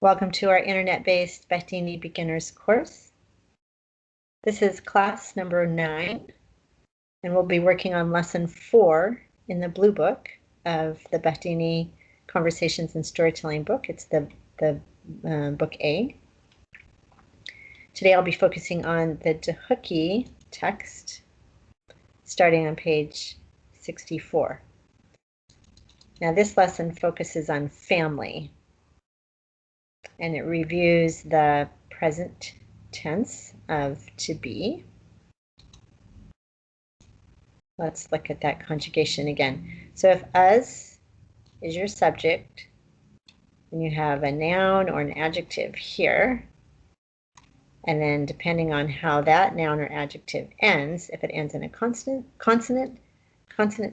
Welcome to our internet-based Behdini beginners course. This is class number 9, and we'll be working on lesson 4 in the blue book of the Behdini Conversations and Storytelling book. It's the book A. Today I'll be focusing on the Tehuki text, starting on page 64. Now this lesson focuses on family, and it reviews the present tense of to be. Let's look at that conjugation again. So if us is your subject, and you have a noun or an adjective here, and then depending on how that noun or adjective ends, if it ends in a consonant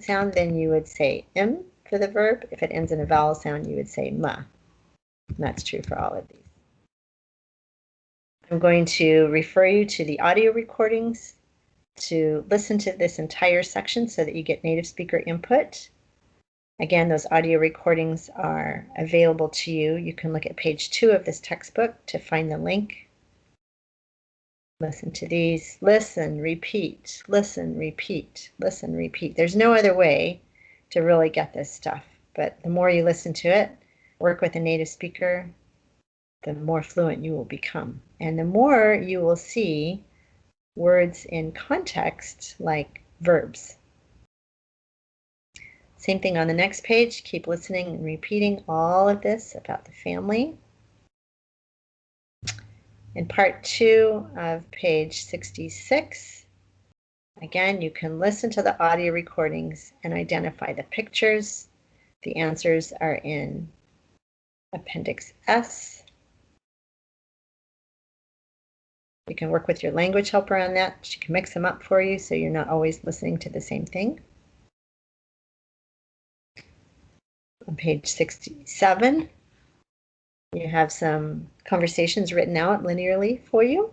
sound, then you would say m for the verb. If it ends in a vowel sound, you would say ma. And that's true for all of these. I'm going to refer you to the audio recordings to listen to this entire section so that you get native speaker input. Again, those audio recordings are available to you. You can look at page 2 of this textbook to find the link. Listen to these. Listen, repeat, listen, repeat, listen, repeat. There's no other way to really get this stuff, but the more you listen to it, work with a native speaker, the more fluent you will become. And the more you will see words in context like verbs. Same thing on the next page. Keep listening and repeating all of this about the family. In part 2 of page 66, again, you can listen to the audio recordings and identify the pictures. The answers are in Appendix S. You can work with your language helper on that. She can mix them up for you so you're not always listening to the same thing. On page 67, you have some conversations written out linearly for you.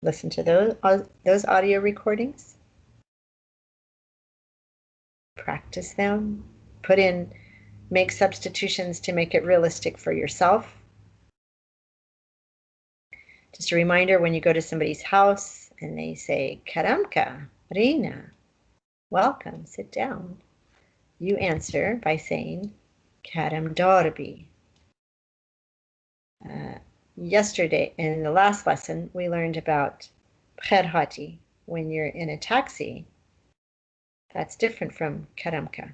Listen to those audio recordings. Practice them. Make substitutions to make it realistic for yourself. Just a reminder, when you go to somebody's house and they say, Karamka, Rina, welcome, sit down, you answer by saying, Karam Dorbi. Yesterday, in the last lesson, we learned about Bkherhati. When you're in a taxi, that's different from Karamka.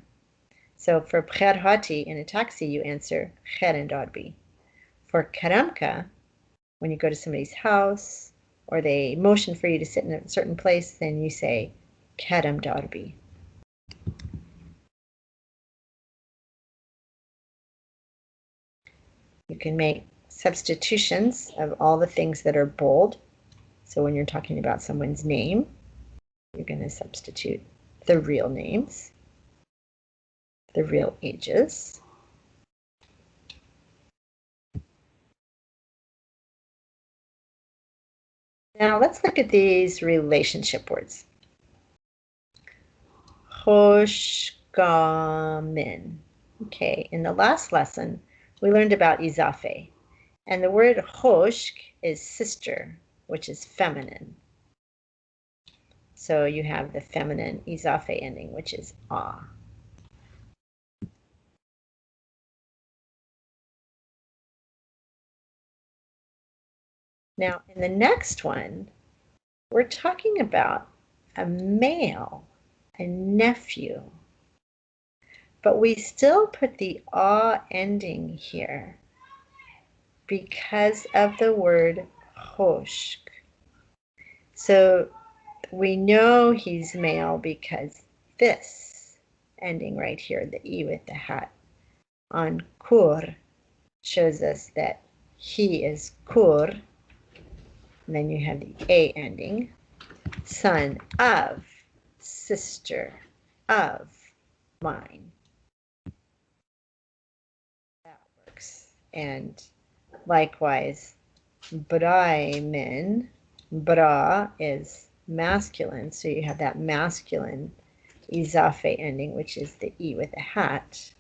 So for Bkherhati in a taxi, you answer Kharan Dorbi. For Karamka, when you go to somebody's house or they motion for you to sit in a certain place, then you say Karam Dorbi. You can make substitutions of all the things that are bold. So when you're talking about someone's name, you're going to substitute the real names, the real ages. Now let's look at these relationship words. Khoshgamin. Okay, in the last lesson, we learned about izafe. And the word khoshk is sister, which is feminine. So you have the feminine izafe ending, which is ah. Now, in the next one, we're talking about a male, a nephew, but we still put the ah ending here because of the word khoshk. So we know he's male because this ending right here, the E with the hat on kur, shows us that he is kur. And then you have the A ending, son of, sister of mine. That works. And likewise, braimin, bra is masculine, so you have that masculine izafe ending, which is the E with the hat.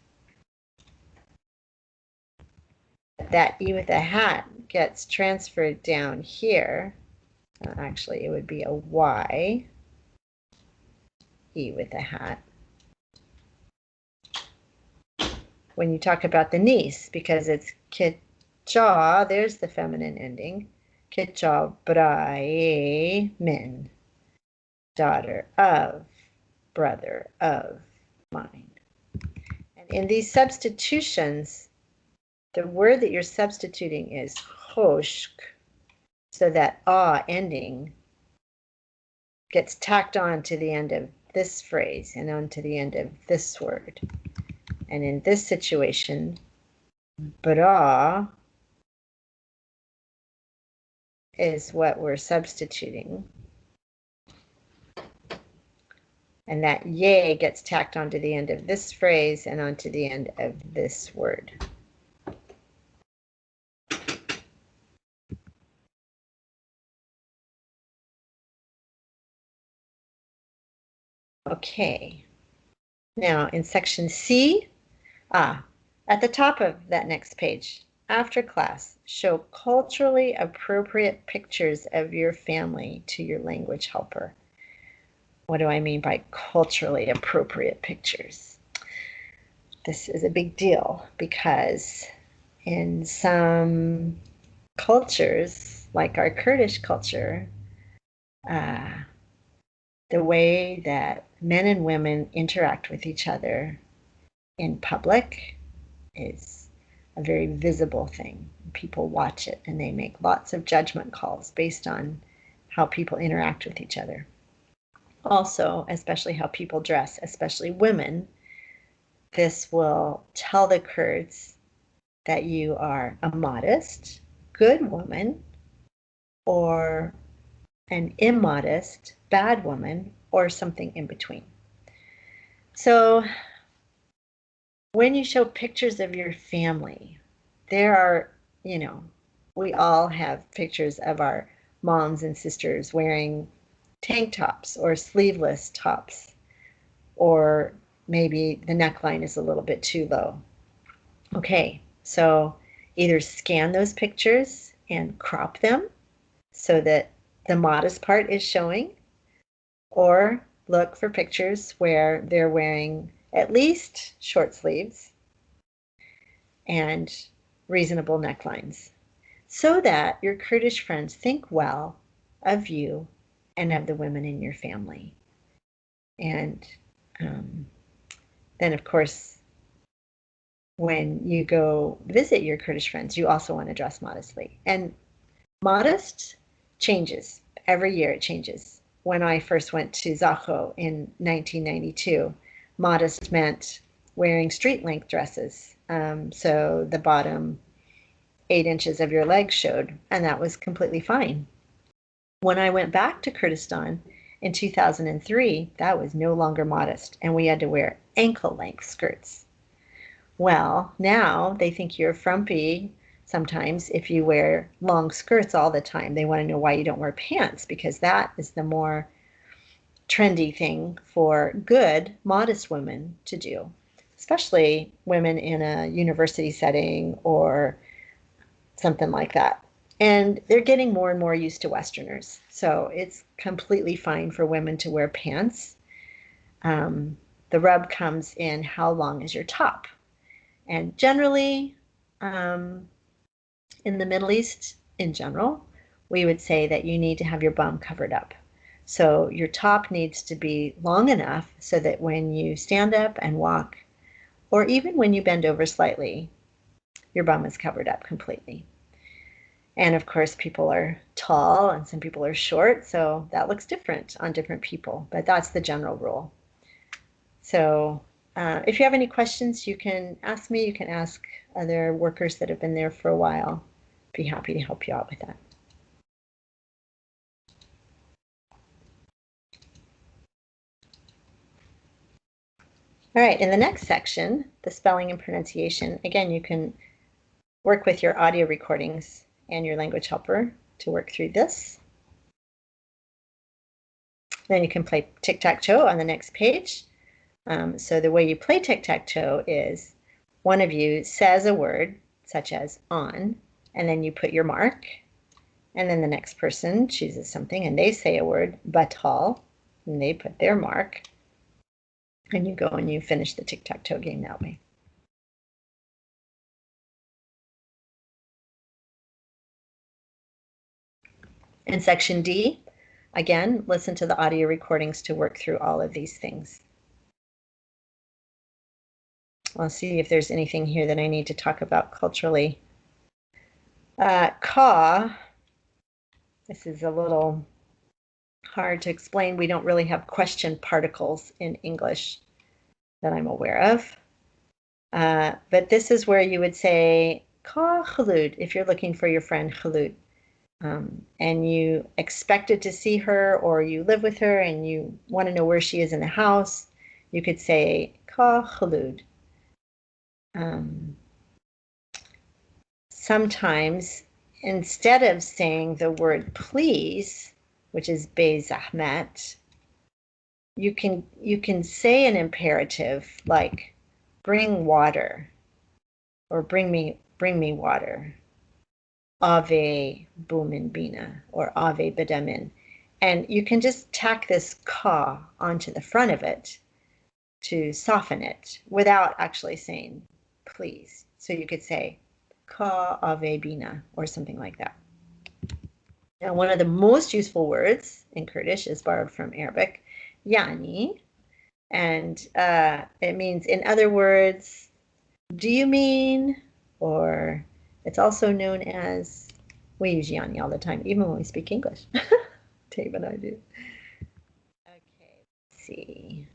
that E with a hat gets transferred down here. Actually, it would be a Y, E with a hat. When you talk about the niece, because it's kitja, there's the feminine ending. Kitja brai min, daughter of, brother of mine. And in these substitutions, the word that you're substituting is choshk, so that ending gets tacked on to the end of this phrase and onto the end of this word. And in this situation, bra is what we're substituting. And that ye gets tacked onto the end of this phrase and onto the end of this word. Okay. Now in section C, at the top of that next page, after class, show culturally appropriate pictures of your family to your language helper. What do I mean by culturally appropriate pictures? This is a big deal because in some cultures, like our Kurdish culture, the way that men and women interact with each other in public is a very visible thing. People watch it and they make lots of judgment calls based on how people interact with each other. Also, especially how people dress, especially women, this will tell the Kurds that you are a modest, good woman, or an immodest, bad woman, or something in between. So when you show pictures of your family, there are, we all have pictures of our moms and sisters wearing tank tops or sleeveless tops, or maybe the neckline is a little bit too low. Okay, so either scan those pictures and crop them so that the modest part is showing, or look for pictures where they're wearing at least short sleeves and reasonable necklines, so that your Kurdish friends think well of you and of the women in your family. And then, of course, when you go visit your Kurdish friends, you also want to dress modestly. And modest changes. Every year it changes. When I first went to Zaho in 1992, modest meant wearing street-length dresses. So the bottom 8 inches of your leg showed, and that was completely fine. When I went back to Kurdistan in 2003, that was no longer modest, and we had to wear ankle-length skirts. Well, now they think you're frumpy sometimes if you wear long skirts all the time. They want to know why you don't wear pants, because that is the more trendy thing for good, modest women to do, especially women in a university setting or something like that. And they're getting more and more used to Westerners. So it's completely fine for women to wear pants. The rub comes in how long is your top. And generally, in the Middle East in general, we would say that you need to have your bum covered up. So your top needs to be long enough so that when you stand up and walk, or even when you bend over slightly, your bum is covered up completely. And of course, people are tall and some people are short, so that looks different on different people, but that's the general rule. So if you have any questions, you can ask me, you can ask other workers that have been there for a while. Be happy to help you out with that. All right, in the next section, the spelling and pronunciation, again, you can work with your audio recordings and your language helper to work through this. Then you can play tic-tac-toe on the next page. So the way you play tic-tac-toe is one of you says a word, such as on, and then you put your mark, and then the next person chooses something and they say a word, batal, and they put their mark, and you go and you finish the tic-tac-toe game that way. In section D, again, listen to the audio recordings to work through all of these things. I'll see if there's anything here that I need to talk about culturally. Ka, this is a little hard to explain. We don't really have question particles in English that I'm aware of. But this is where you would say ka khulud if you're looking for your friend Khulud. And you expected to see her, or you live with her and you want to know where she is in the house, you could say ka khulud. Sometimes instead of saying the word please, which is be zahmet, you can say an imperative like bring water, or bring me water. Ave bumin bina, or ave bedamin. And you can just tack this ka onto the front of it to soften it without actually saying please. So you could say ka ave bina or something like that. Now, one of the most useful words in Kurdish is borrowed from Arabic, yani, and it means, in other words, do you mean, or it's also known as, we use yani all the time, even when we speak English. Dave and I do. Okay, let's see.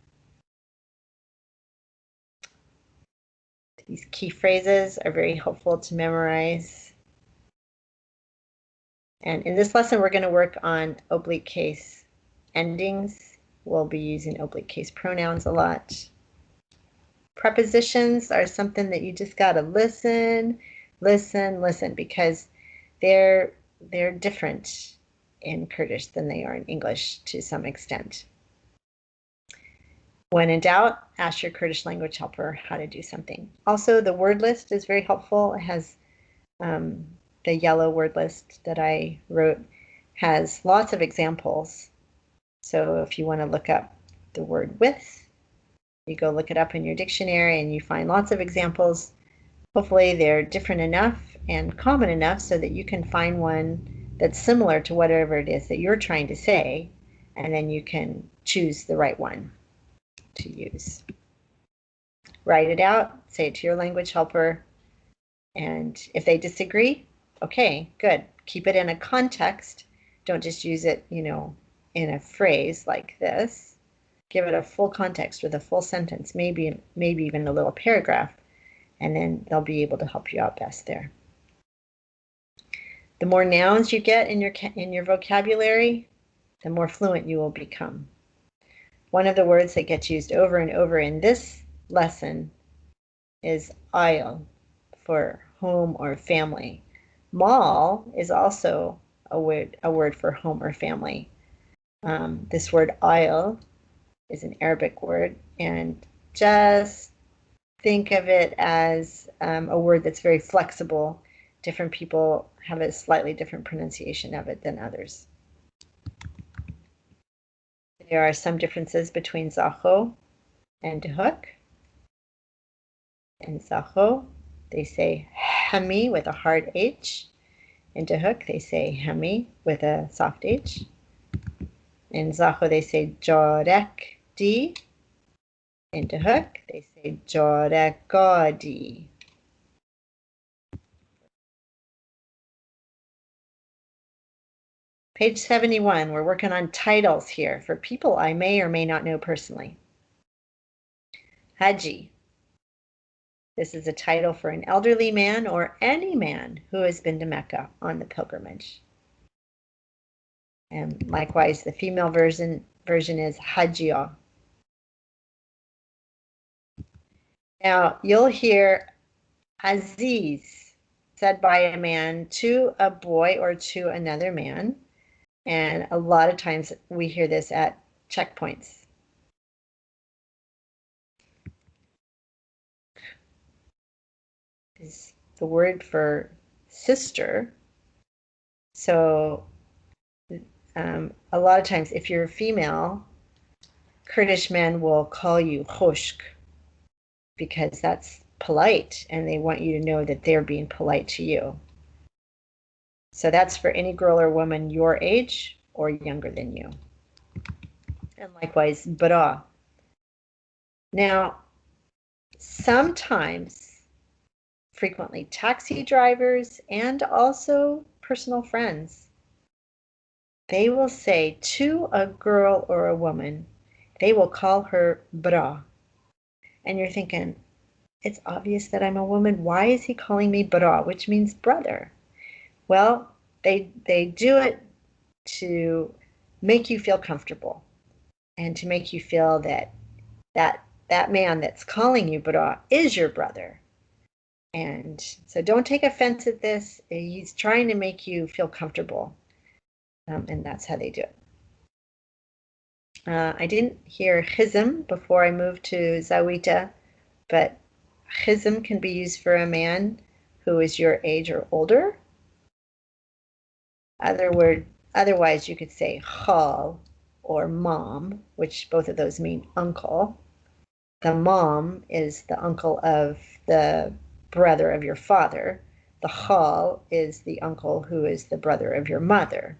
These key phrases are very helpful to memorize. And in this lesson, we're going to work on oblique case endings. We'll be using oblique case pronouns a lot. Prepositions are something that you just got to listen, because they're different in Kurdish than they are in English to some extent. When in doubt, ask your Kurdish language helper how to do something. Also, the word list is very helpful. It has the yellow word list that I wrote has lots of examples. So if you want to look up the word with, you go look it up in your dictionary and you find lots of examples. Hopefully they're different enough and common enough so that you can find one that's similar to whatever it is that you're trying to say, and then you can choose the right one to use. Write it out, say it to your language helper, and if they disagree, okay, good. Keep it in a context. Don't just use it, in a phrase like this. Give it a full context with a full sentence, maybe even a little paragraph, and then they'll be able to help you out best there. The more nouns you get in your vocabulary, the more fluent you will become. One of the words that gets used over and over in this lesson is ail, for home or family. Mal is also a word for home or family. This word ail is an Arabic word, and just think of it as a word that's very flexible. Different people have a slightly different pronunciation of it than others. There are some differences between Zaho and Dehuk. In Zaho, they say Hemi with a hard H. In Dehuk, they say Hemi with a soft H. In Zaho, they say Jorek D. In Dehuk, they say Jorek Gadi. Page 71, we're working on titles here for people I may or may not know personally. Haji. This is a title for an elderly man or any man who has been to Mecca on the pilgrimage. And likewise, the female version is Hajia. Now, you'll hear Aziz said by a man to a boy or to another man. And a lot of times we hear this at checkpoints. the word for sister. So a lot of times if you're a female, Kurdish men will call you khoshk because that's polite and they want you to know that they're being polite to you. So that's for any girl or woman your age or younger than you. And likewise, bra. Now, sometimes, frequently, taxi drivers and also personal friends, they will say to a girl or a woman, they will call her bra. And you're thinking, it's obvious that I'm a woman. Why is he calling me bra, which means brother? Well, they do it to make you feel comfortable and to make you feel that that man that's calling you bra is your brother. And so don't take offense at this. He's trying to make you feel comfortable. And that's how they do it. I didn't hear chizm before I moved to Zawita, but chizm can be used for a man who is your age or older. Otherwise, you could say khal or mom, which both of those mean uncle. The mom is the uncle of the brother of your father. The khal is the uncle who is the brother of your mother.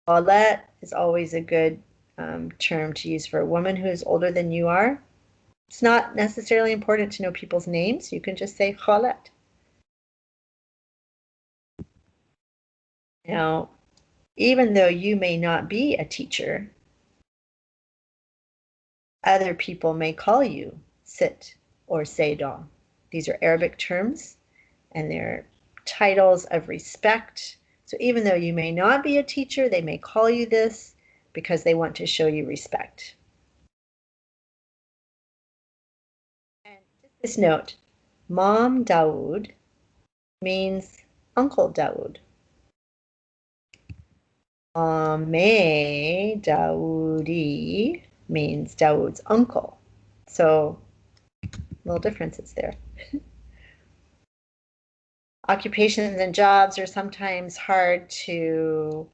Khalat is always a good term to use for a woman who is older than you are. It's not necessarily important to know people's names. You can just say khalat. Now, even though you may not be a teacher, other people may call you sit or sayda. These are Arabic terms and they're titles of respect. So even though you may not be a teacher, they may call you this because they want to show you respect. And just this note, Mom Dawood means Uncle Dawood. Ame Dawoodi means Dawood's uncle. So little differences there. Occupations and jobs are sometimes hard to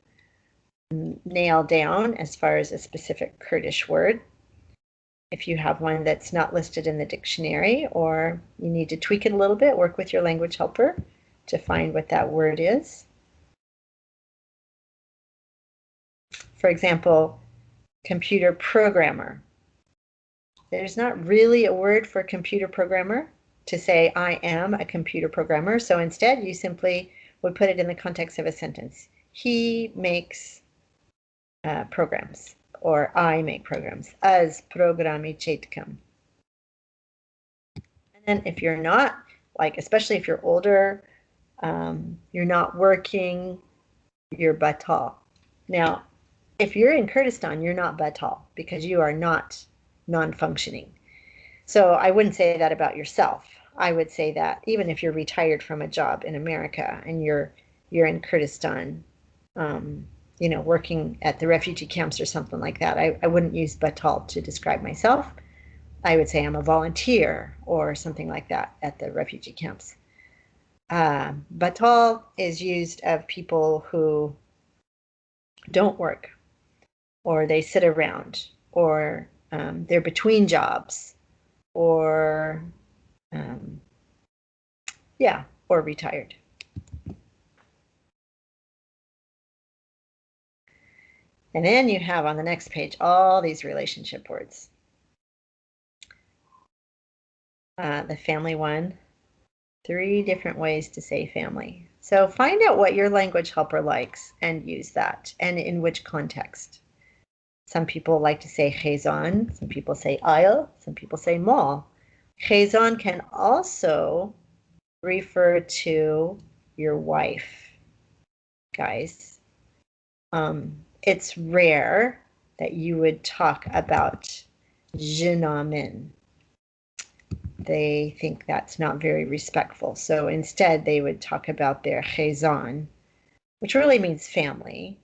nail down as far as a specific Kurdish word. If you have one that's not listed in the dictionary, or you need to tweak it a little bit, work with your language helper to find what that word is. For example, computer programmer. There's not really a word for computer programmer to say I am a computer programmer. So instead you simply would put it in the context of a sentence. He makes programs, or I make programs. Az programichetkam. And then if you're not, like especially if you're older, you're not working, you're batal. Now, if you're in Kurdistan, you're not batal because you are not non-functioning. So I wouldn't say that about yourself. I would say that even if you're retired from a job in America and you're in Kurdistan, working at the refugee camps or something like that, I wouldn't use batal to describe myself. I would say I'm a volunteer or something like that at the refugee camps. Batal is used of people who don't work, or they sit around, or they're between jobs, or or retired. And then you have on the next page all these relationship words. The family one, 3 different ways to say family. So find out what your language helper likes and use that, and in which context. Some people like to say chezan, some people say ayl, some people say mal. Chezan can also refer to your wife, guys. It's rare that you would talk about jinamin. They think that's not very respectful. So instead, they would talk about their chezan, which really means family.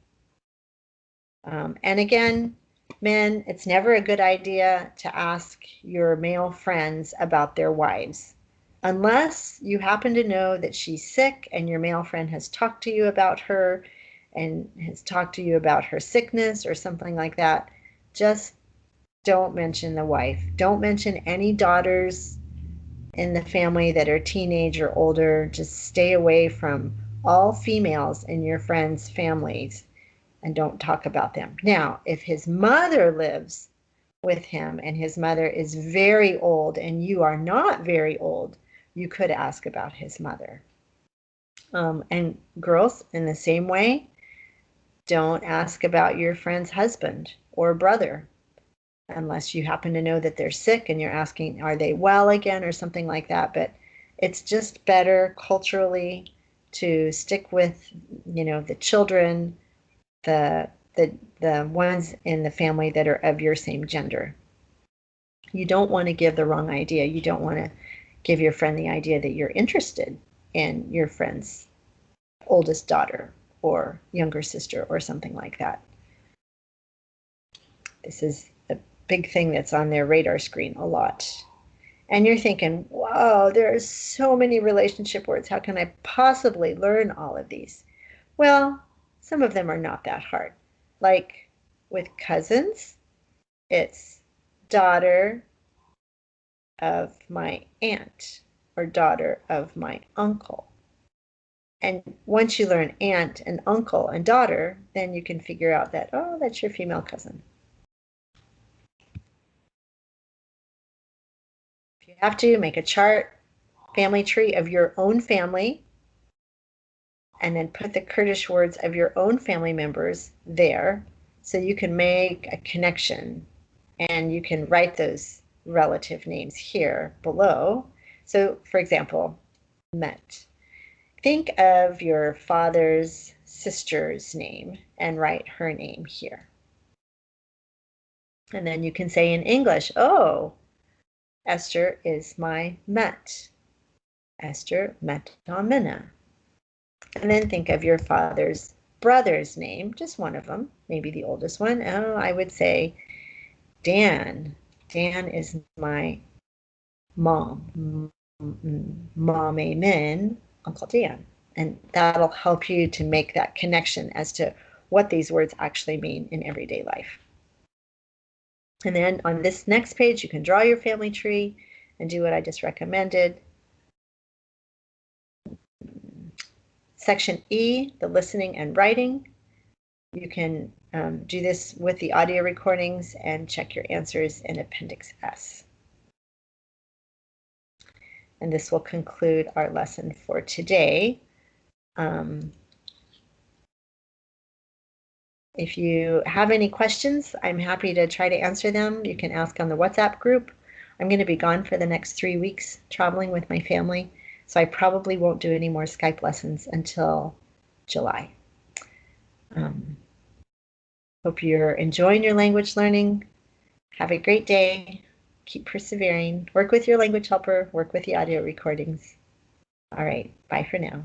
And again, men, it's never a good idea to ask your male friends about their wives. unless you happen to know that she's sick and your male friend has talked to you about her and has talked to you about her sickness or something like that, just don't mention the wife. Don't mention any daughters in the family that are teenage or older. Just stay away from all females in your friends' families and don't talk about them. Now, if his mother lives with him and his mother is very old and you are not very old, you could ask about his mother. And girls, in the same way, don't ask about your friend's husband or brother unless you happen to know that they're sick and you're asking, are they well again or something like that. But it's just better culturally to stick with, the children, the ones in the family that are of your same gender. You don't want to give the wrong idea. You don't want to give your friend the idea that you're interested in your friend's oldest daughter or younger sister or something like that. This is a big thing that's on their radar screen a lot. And you're thinking, wow, there are so many relationship words. How can I possibly learn all of these? Well, some of them are not that hard. Like with cousins, it's daughter of my aunt or daughter of my uncle. And once you learn aunt and uncle and daughter, then you can figure out that, oh, that's your female cousin. If you have to, make a chart, family tree of your own family, and then put the Kurdish words of your own family members there so you can make a connection and you can write those relative names here below. So, for example, Met. Think of your father's sister's name and write her name here. And then you can say in English, oh, Esther is my Met. Esther Met Domina. And then think of your father's brother's name, just one of them, maybe the oldest one. Oh, I would say Dan. Dan is my mom. Mom, amen, Uncle Dan. And that'll help you to make that connection as to what these words actually mean in everyday life. And then on this next page, you can draw your family tree and do what I just recommended. Section E, the listening and writing. You can do this with the audio recordings and check your answers in Appendix S. And this will conclude our lesson for today. If you have any questions, I'm happy to try to answer them. You can ask on the WhatsApp group. I'm going to be gone for the next 3 weeks traveling with my family, so I probably won't do any more Skype lessons until July. Hope you're enjoying your language learning. Have a great day. Keep persevering. Work with your language helper. Work with the audio recordings. All right. Bye for now.